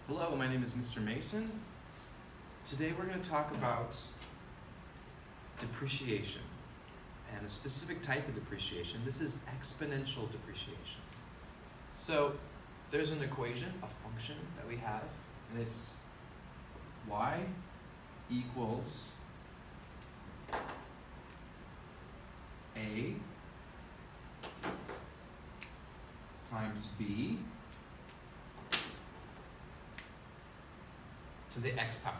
Hello, my name is Mr. Mason. Today we're going to talk about depreciation and a specific type of depreciation. This is exponential depreciation. So there's an equation, a function that we have, and it's y equals a times b to the x power.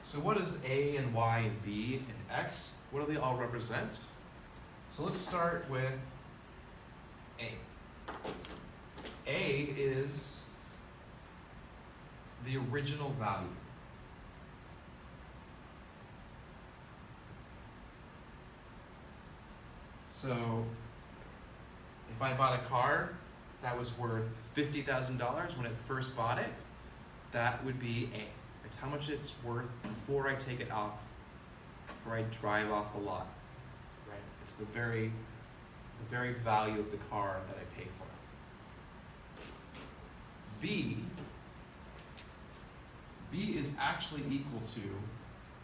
So what is a and y and b and x? What do they all represent? So let's start with a. A is the original value. So if I bought a car that was worth $50,000 when I first bought it, that would be A. It's how much it's worth before I take it off, before I drive off the lot. Right? It's the very value of the car that I pay for. B is actually equal to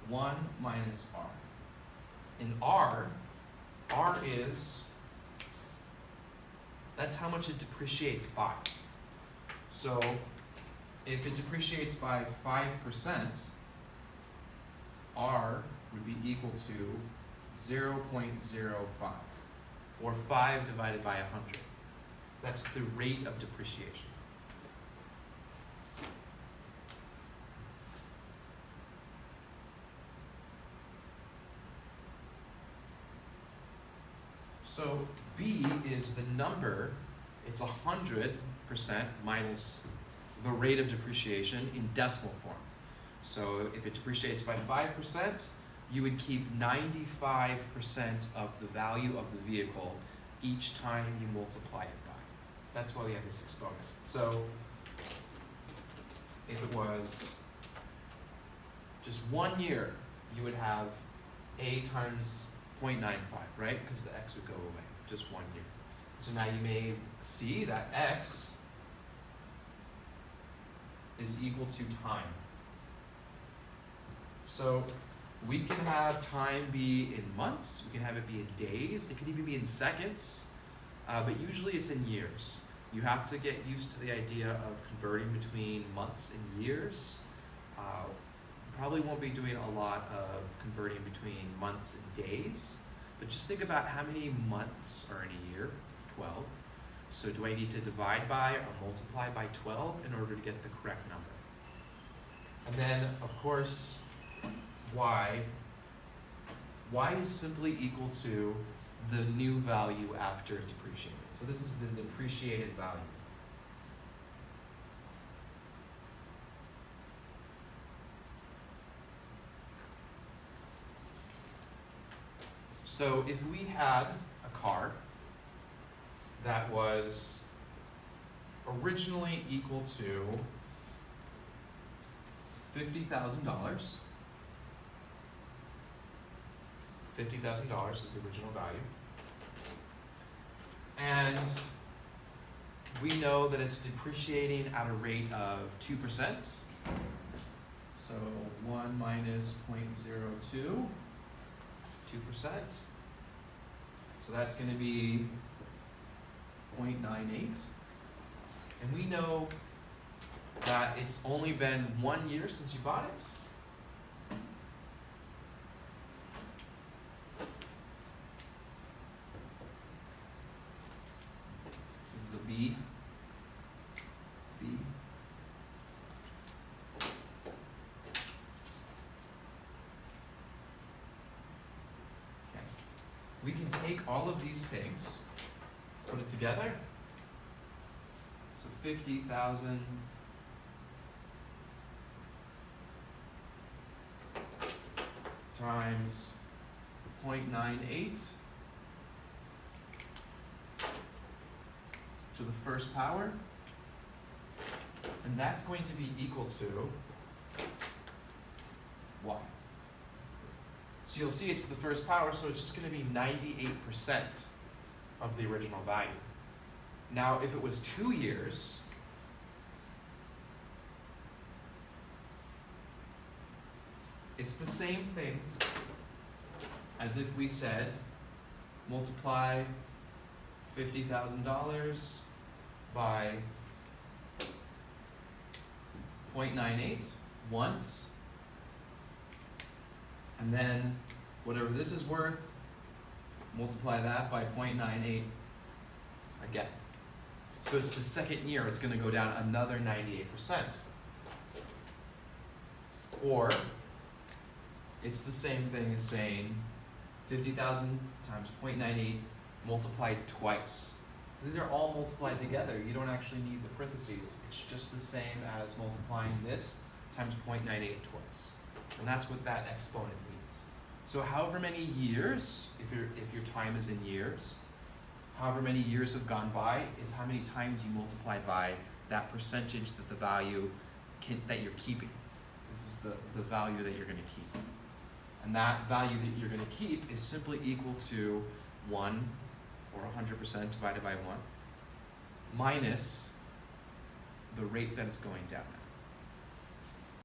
1 minus R. And R is, that's how much it depreciates by. So if it depreciates by 5%, R would be equal to 0.05, or 5 divided by 100. That's the rate of depreciation. So B is the number, it's 100% minus the rate of depreciation in decimal form. So if it depreciates by 5%, you would keep 95% of the value of the vehicle each time you multiply it by. That's why we have this exponent. So if it was just 1 year, you would have A times 0.95, right? Because the x would go away, just 1 year. So now you may see that x is equal to time. So we can have time be in months, we can have it be in days, it could even be in seconds, but usually it's in years. You have to get used to the idea of converting between months and years. Probably won't be doing a lot of converting between months and days, but just think about how many months are in a year, 12. So do I need to divide by or multiply by 12 in order to get the correct number? And then, of course, y is simply equal to the new value after depreciated. So this is the depreciated value. So if we had a car that was originally equal to $50,000. $50,000 is the original value. And we know that it's depreciating at a rate of 2%. So 1 minus 0.02, 2%. So that's going to be 0.98. And we know that it's only been 1 year since you bought it. This is a B. Okay. We can take all of these things, put it together. So 50,000 times 0.98 to the first power, and that's going to be equal to y. So you'll see it's the first power, so it's just going to be 98% of the original value. Now, if it was 2 years, it's the same thing as if we said multiply $50,000 by 0.98 once, and then whatever this is worth, multiply that by 0.98 again. So it's the second year, it's going to go down another 98%. Or it's the same thing as saying 50,000 times 0.98 multiplied twice. So these are all multiplied together. You don't actually need the parentheses. It's just the same as multiplying this times 0.98 twice. And that's what that exponent means. So however many years, if your time is in years, however many years have gone by is how many times you multiply by that percentage that the value that you're keeping. This is the value that you're going to keep. And that value that you're going to keep is simply equal to 1, or 100% divided by 1, minus the rate that it's going down at.